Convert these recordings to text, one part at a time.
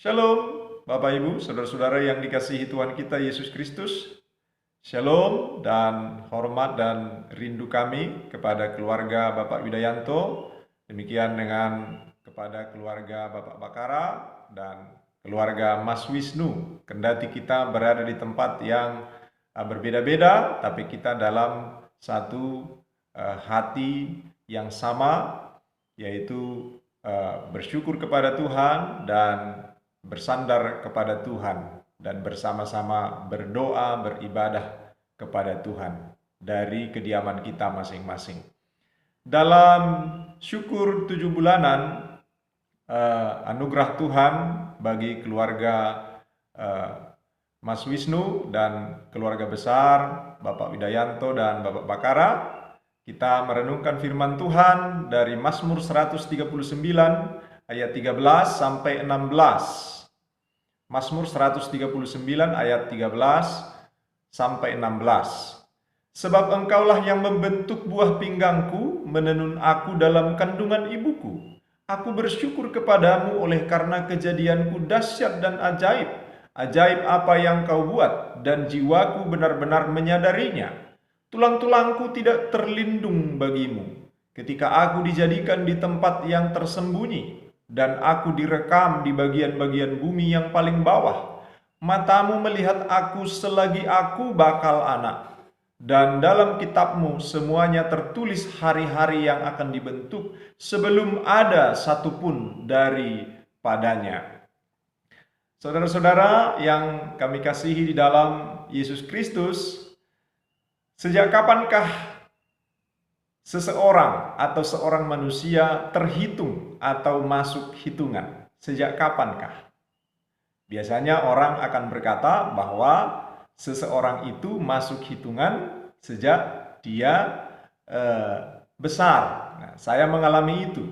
Shalom, Bapak Ibu, saudara-saudara yang dikasihi Tuhan kita Yesus Kristus. Shalom dan hormat dan rindu kami kepada keluarga Bapak Widayanto. Demikian dengan kepada keluarga Bapak Bakara dan keluarga Mas Wisnu. Kendati kita berada di tempat yang berbeda-beda, tapi kita dalam satu hati yang sama, yaitu bersyukur kepada Tuhan dan bersandar kepada Tuhan dan bersama-sama berdoa, beribadah kepada Tuhan dari kediaman kita masing-masing. Dalam syukur 7 bulanan, anugerah Tuhan bagi keluarga Mas Wisnu dan keluarga besar Bapak Widayanto dan Bapak Bakara, kita merenungkan firman Tuhan dari Mazmur 139 ayat 13 sampai 16. Mazmur 139 ayat 13 sampai 16. Sebab engkaulah yang membentuk buah pinggangku, menenun aku dalam kandungan ibuku. Aku bersyukur kepadamu oleh karena kejadianku dahsyat dan ajaib. Ajaib apa yang kau buat, dan jiwaku benar-benar menyadarinya. Tulang-tulangku tidak terlindung bagimu, ketika aku dijadikan di tempat yang tersembunyi, dan aku direkam di bagian-bagian bumi yang paling bawah. Matamu melihat aku selagi aku bakal anak, dan dalam kitabmu semuanya tertulis hari-hari yang akan dibentuk sebelum ada satupun daripadanya. Saudara-saudara yang kami kasihi di dalam Yesus Kristus, sejak kapankah seseorang atau seorang manusia terhitung atau masuk hitungan? Sejak kapankah? Biasanya orang akan berkata bahwa seseorang itu masuk hitungan sejak dia besar. Nah, saya mengalami itu.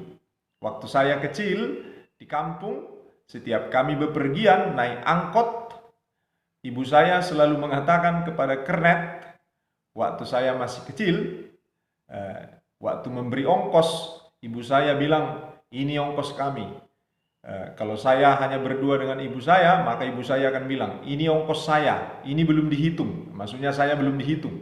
Waktu saya kecil di kampung, setiap kami bepergian naik angkot, ibu saya selalu mengatakan kepada kernet, waktu saya masih kecil, waktu memberi ongkos, ibu saya bilang, ini ongkos kami. Kalau saya hanya berdua dengan ibu saya, maka ibu saya akan bilang, ini ongkos saya, ini belum dihitung. Maksudnya saya belum dihitung.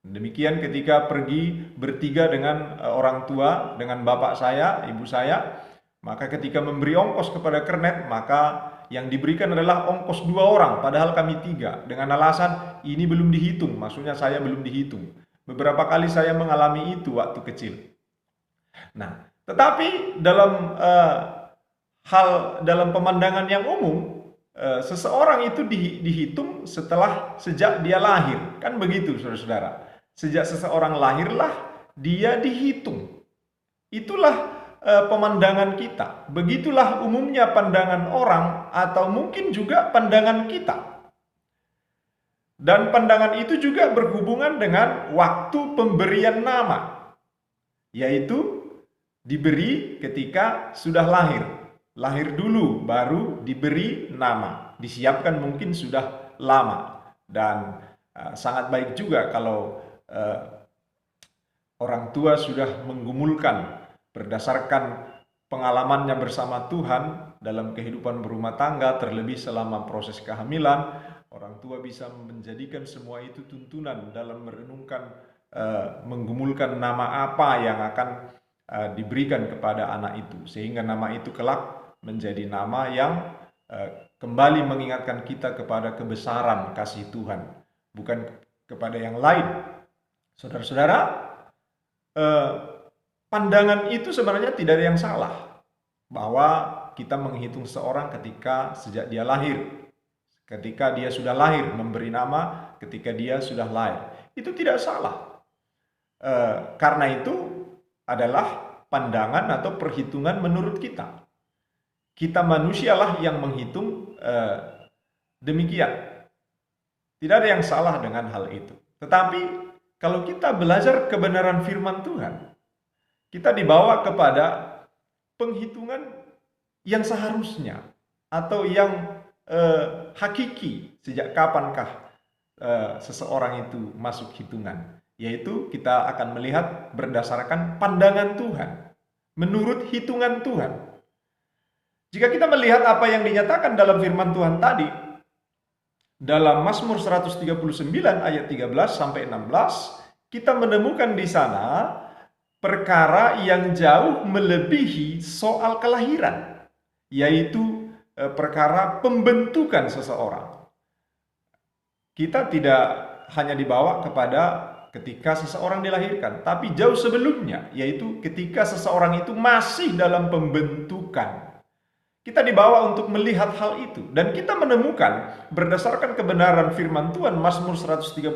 Demikian ketika pergi bertiga dengan orang tua, dengan bapak saya, ibu saya, maka ketika memberi ongkos kepada kernet, maka yang diberikan adalah ongkos 2 orang, padahal kami 3, dengan alasan ini belum dihitung, maksudnya saya belum dihitung. Beberapa kali saya mengalami itu waktu kecil. Nah, tetapi dalam pemandangan yang umum, seseorang itu dihitung sejak dia lahir, kan begitu, saudara-saudara. Sejak seseorang lahirlah dia dihitung. Itulah pemandangan kita. Begitulah umumnya pandangan orang, atau mungkin juga pandangan kita. Dan pandangan itu juga berhubungan dengan waktu pemberian nama, yaitu diberi ketika sudah lahir. Lahir dulu baru diberi nama. Disiapkan mungkin sudah lama. Dan sangat baik juga kalau orang tua sudah menggumulkan berdasarkan pengalamannya bersama Tuhan dalam kehidupan berumah tangga, terlebih selama proses kehamilan. Orang tua bisa menjadikan semua itu tuntunan dalam merenungkan, menggumulkan nama apa yang akan diberikan kepada anak itu, sehingga nama itu kelak menjadi nama yang kembali mengingatkan kita kepada kebesaran kasih Tuhan, bukan kepada yang lain. Saudara-saudara, pandangan itu sebenarnya tidak ada yang salah, bahwa kita menghitung seorang ketika sejak dia lahir, ketika dia sudah lahir, memberi nama ketika dia sudah lahir. Itu tidak salah. Karena itu adalah pandangan atau perhitungan menurut kita. Kita manusialah yang menghitung demikian. Tidak ada yang salah dengan hal itu. Tetapi kalau kita belajar kebenaran firman Tuhan, kita dibawa kepada penghitungan yang seharusnya atau yang hakiki. Sejak kapankah seseorang itu masuk hitungan? Yaitu kita akan melihat berdasarkan pandangan Tuhan, menurut hitungan Tuhan. Jika kita melihat apa yang dinyatakan dalam firman Tuhan tadi, dalam Mazmur 139 ayat 13 sampai 16, kita menemukan di sana perkara yang jauh melebihi soal kelahiran, yaitu perkara pembentukan seseorang. Kita tidak hanya dibawa kepada ketika seseorang dilahirkan, tapi jauh sebelumnya, yaitu ketika seseorang itu masih dalam pembentukan. Kita dibawa untuk melihat hal itu, dan kita menemukan berdasarkan kebenaran firman Tuhan Mazmur 139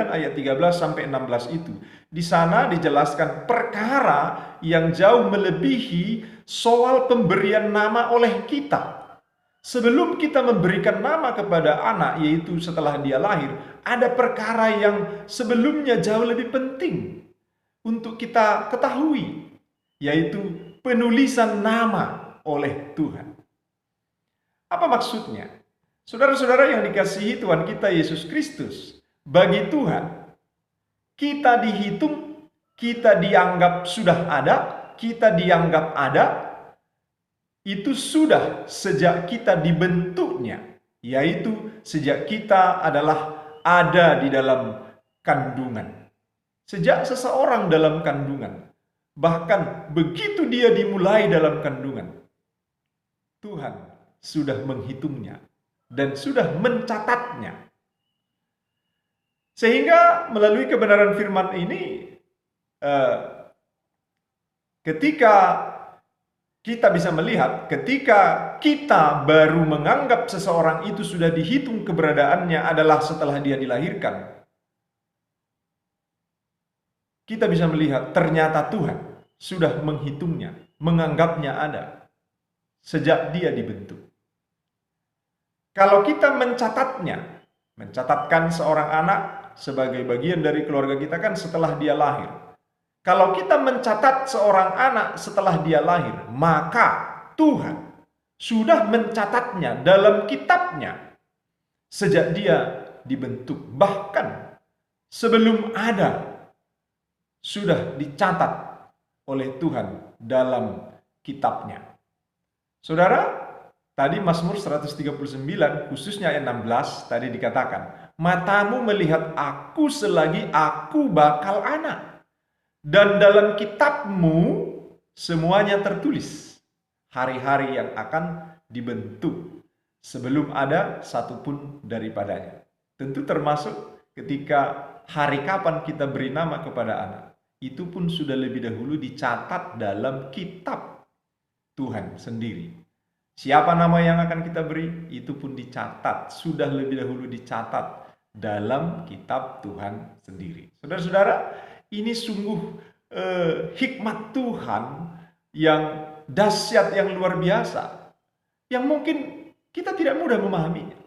ayat 13 sampai 16 itu. Di sana dijelaskan perkara yang jauh melebihi soal pemberian nama oleh kita. Sebelum kita memberikan nama kepada anak, yaitu setelah dia lahir, ada perkara yang sebelumnya jauh lebih penting untuk kita ketahui, yaitu penulisan nama oleh Tuhan. Apa maksudnya? Saudara-saudara yang dikasihi Tuhan kita Yesus Kristus, bagi Tuhan, kita dihitung, kita dianggap sudah ada, kita dianggap ada, itu sudah sejak kita dibentuknya, yaitu sejak kita adalah ada di dalam kandungan. Sejak seseorang dalam kandungan, bahkan begitu dia dimulai dalam kandungan, Tuhan sudah menghitungnya dan sudah mencatatnya. Sehingga melalui kebenaran firman ini, ketika kita bisa melihat, ketika kita baru menganggap seseorang itu sudah dihitung keberadaannya adalah setelah dia dilahirkan, kita bisa melihat ternyata Tuhan sudah menghitungnya, menganggapnya ada sejak dia dibentuk. Kalau kita mencatatkan seorang anak sebagai bagian dari keluarga kita kan setelah dia lahir. Kalau kita mencatat seorang anak setelah dia lahir, maka Tuhan sudah mencatatnya dalam kitabnya sejak dia dibentuk. Bahkan sebelum ada, sudah dicatat oleh Tuhan dalam kitabnya. Saudara, tadi Mazmur 139 khususnya ayat 16 tadi dikatakan, matamu melihat aku selagi aku bakal anak, dan dalam kitabmu semuanya tertulis hari-hari yang akan dibentuk sebelum ada satupun daripadanya. Tentu termasuk ketika hari kapan kita beri nama kepada anak, itu pun sudah lebih dahulu dicatat dalam kitab Tuhan sendiri. Siapa nama yang akan kita beri, itu pun dicatat, sudah lebih dahulu dicatat dalam kitab Tuhan sendiri. Saudara-saudara, ini sungguh hikmat Tuhan yang dahsyat, yang luar biasa, yang mungkin kita tidak mudah memahaminya.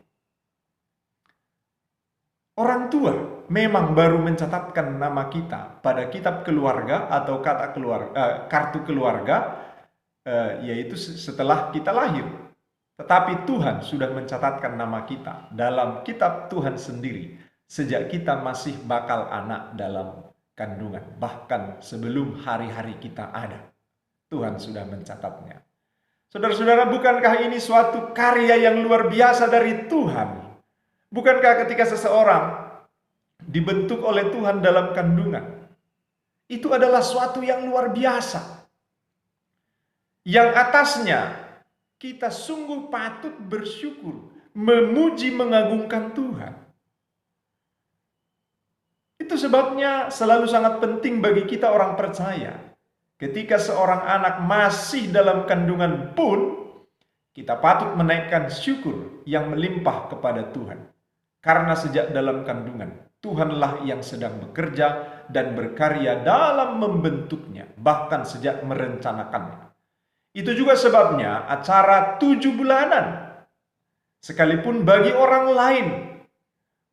Orang tua memang baru mencatatkan nama kita pada kitab keluarga atau kartu keluarga, yaitu setelah kita lahir. Tetapi Tuhan sudah mencatatkan nama kita dalam kitab Tuhan sendiri sejak kita masih bakal anak dalam kandungan. Bahkan sebelum hari-hari kita ada, Tuhan sudah mencatatnya. Saudara-saudara, bukankah ini suatu karya yang luar biasa dari Tuhan? Bukankah ketika seseorang dibentuk oleh Tuhan dalam kandungan, itu adalah suatu yang luar biasa, yang atasnya kita sungguh patut bersyukur, memuji, mengagungkan Tuhan. Itu sebabnya selalu sangat penting bagi kita orang percaya, ketika seorang anak masih dalam kandungan pun, kita patut menaikkan syukur yang melimpah kepada Tuhan. Karena sejak dalam kandungan, Tuhanlah yang sedang bekerja dan berkarya dalam membentuknya, bahkan sejak merencanakannya. Itu juga sebabnya acara 7 bulanan, sekalipun bagi orang lain,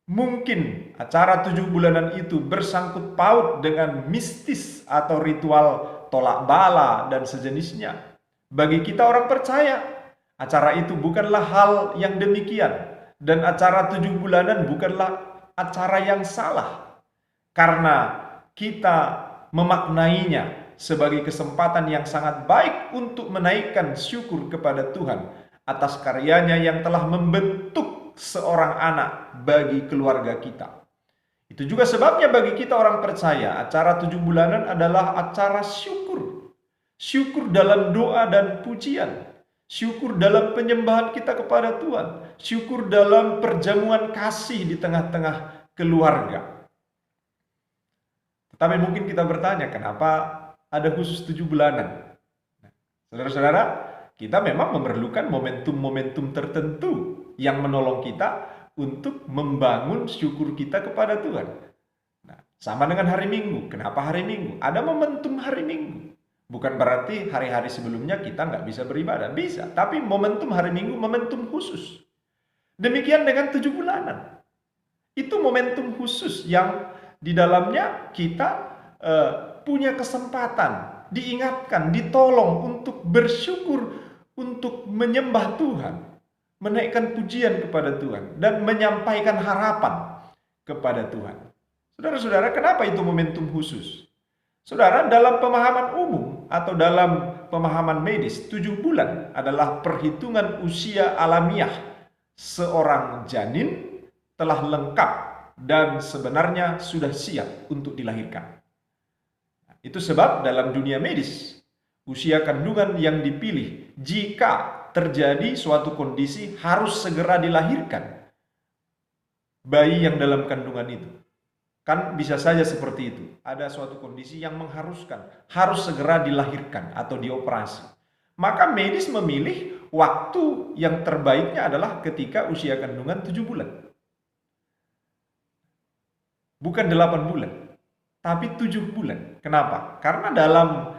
mungkin acara 7 bulanan itu bersangkut paut dengan mistis atau ritual tolak bala dan sejenisnya. Bagi kita orang percaya, acara itu bukanlah hal yang demikian. Dan acara 7 bulanan bukanlah acara yang salah. Karena kita memaknainya sebagai kesempatan yang sangat baik untuk menaikkan syukur kepada Tuhan atas karyanya yang telah membentuk seorang anak bagi keluarga kita. Itu juga sebabnya bagi kita orang percaya, acara 7 bulanan adalah acara syukur. Syukur dalam doa dan pujian. Syukur dalam penyembahan kita kepada Tuhan. Syukur dalam perjamuan kasih di tengah-tengah keluarga. Tetapi mungkin kita bertanya, kenapa ada khusus 7 bulanan? Saudara-saudara, kita memang memerlukan momentum-momentum tertentu yang menolong kita untuk membangun syukur kita kepada Tuhan. Nah, sama dengan hari Minggu. Kenapa hari Minggu? Ada momentum hari Minggu. Bukan berarti hari-hari sebelumnya kita nggak bisa beribadah. Bisa, tapi momentum hari Minggu momentum khusus. Demikian dengan 7 bulanan. Itu momentum khusus yang di dalamnya kita punya kesempatan, diingatkan, ditolong untuk bersyukur, untuk menyembah Tuhan, menaikkan pujian kepada Tuhan, dan menyampaikan harapan kepada Tuhan. Saudara-saudara, kenapa itu momentum khusus? Saudara, dalam pemahaman umum atau dalam pemahaman medis, 7 bulan adalah perhitungan usia alamiah seorang janin telah lengkap dan sebenarnya sudah siap untuk dilahirkan. Itu sebab dalam dunia medis, usia kandungan yang dipilih jika terjadi suatu kondisi harus segera dilahirkan bayi yang dalam kandungan itu. Kan bisa saja seperti itu. Ada suatu kondisi yang mengharuskan harus segera dilahirkan atau dioperasi. Maka medis memilih waktu yang terbaiknya adalah ketika usia kandungan 7 bulan. Bukan 8 bulan, tapi 7 bulan. Kenapa? Karena dalam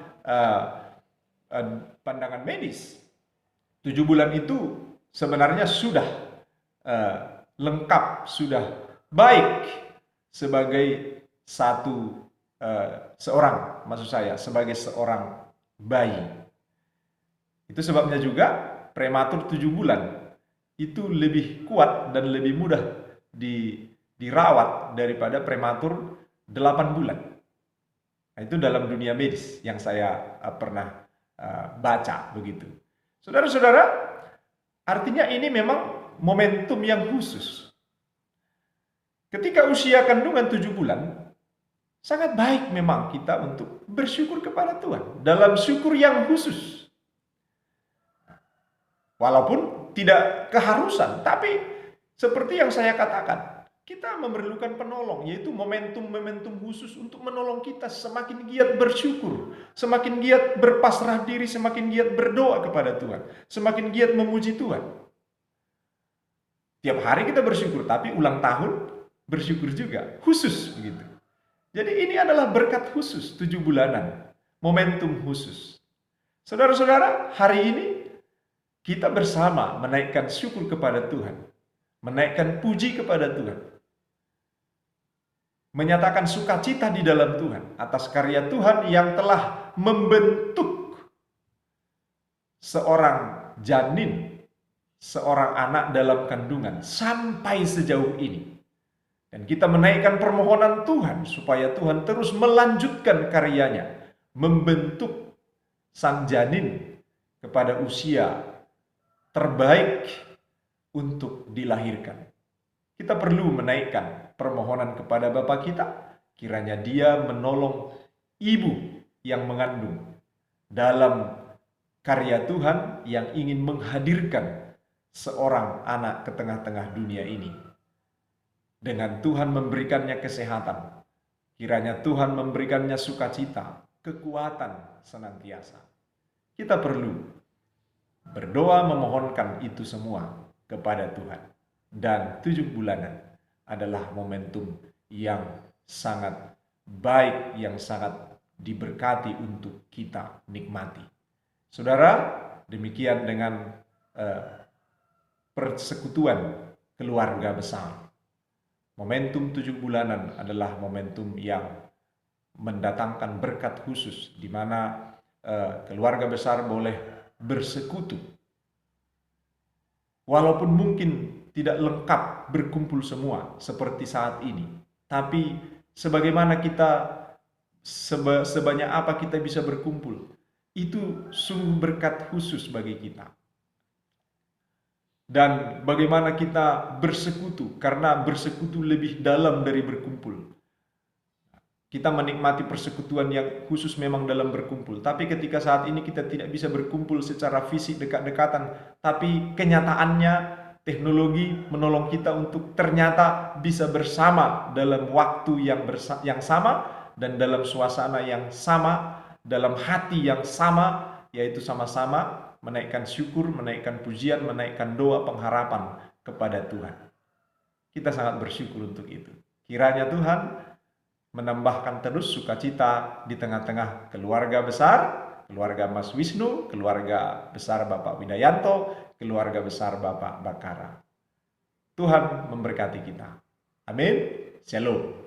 pandangan medis, 7 bulan itu sebenarnya sudah lengkap, sudah baik sebagai sebagai seorang bayi. Itu sebabnya juga prematur 7 bulan itu lebih kuat dan lebih mudah dirawat daripada prematur 8 bulan. Nah, itu dalam dunia medis yang saya pernah baca begitu. Saudara-saudara, artinya ini memang momentum yang khusus. Ketika usia kandungan 7 bulan, sangat baik memang kita untuk bersyukur kepada Tuhan dalam syukur yang khusus. Walaupun tidak keharusan, tapi seperti yang saya katakan, kita memerlukan penolong, yaitu momentum-momentum khusus untuk menolong kita semakin giat bersyukur, semakin giat berpasrah diri, semakin giat berdoa kepada Tuhan, semakin giat memuji Tuhan. Tiap hari kita bersyukur, tapi ulang tahun bersyukur juga, khusus begitu. Jadi ini adalah berkat khusus 7 bulanan, momentum khusus. Saudara-saudara, hari ini kita bersama menaikkan syukur kepada Tuhan, menaikkan puji kepada Tuhan, menyatakan sukacita di dalam Tuhan atas karya Tuhan yang telah membentuk seorang janin, seorang anak dalam kandungan sampai sejauh ini. Dan kita menaikkan permohonan Tuhan supaya Tuhan terus melanjutkan karyanya, membentuk sang janin kepada usia terbaik untuk dilahirkan. Kita perlu menaikkan permohonan kepada Bapa kita, kiranya Dia menolong ibu yang mengandung dalam karya Tuhan yang ingin menghadirkan seorang anak ke tengah-tengah dunia ini. Dengan Tuhan memberikannya kesehatan, kiranya Tuhan memberikannya sukacita, kekuatan senantiasa. Kita perlu berdoa memohonkan itu semua kepada Tuhan. Dan 7 bulanan adalah momentum yang sangat baik, yang sangat diberkati untuk kita nikmati. Saudara, demikian dengan persekutuan keluarga besar. Momentum 7 bulanan adalah momentum yang mendatangkan berkat khusus, di mana keluarga besar boleh bersekutu. Walaupun mungkin tidak lengkap berkumpul semua seperti saat ini, tapi sebagaimana kita sebanyak apa kita bisa berkumpul, itu sungguh berkat khusus bagi kita. Dan bagaimana kita bersekutu, karena bersekutu lebih dalam dari berkumpul. Kita menikmati persekutuan yang khusus memang dalam berkumpul. Tapi ketika saat ini kita tidak bisa berkumpul secara fisik dekat-dekatan, tapi kenyataannya teknologi menolong kita untuk ternyata bisa bersama dalam waktu yang sama dan dalam suasana yang sama, dalam hati yang sama, yaitu sama-sama menaikkan syukur, menaikkan pujian, menaikkan doa pengharapan kepada Tuhan. Kita sangat bersyukur untuk itu. Kiranya Tuhan menambahkan terus sukacita di tengah-tengah keluarga besar, keluarga Mas Wisnu, keluarga besar Bapak Widayanto, keluarga besar Bapak Bakara. Tuhan memberkati kita. Amin. Shalom.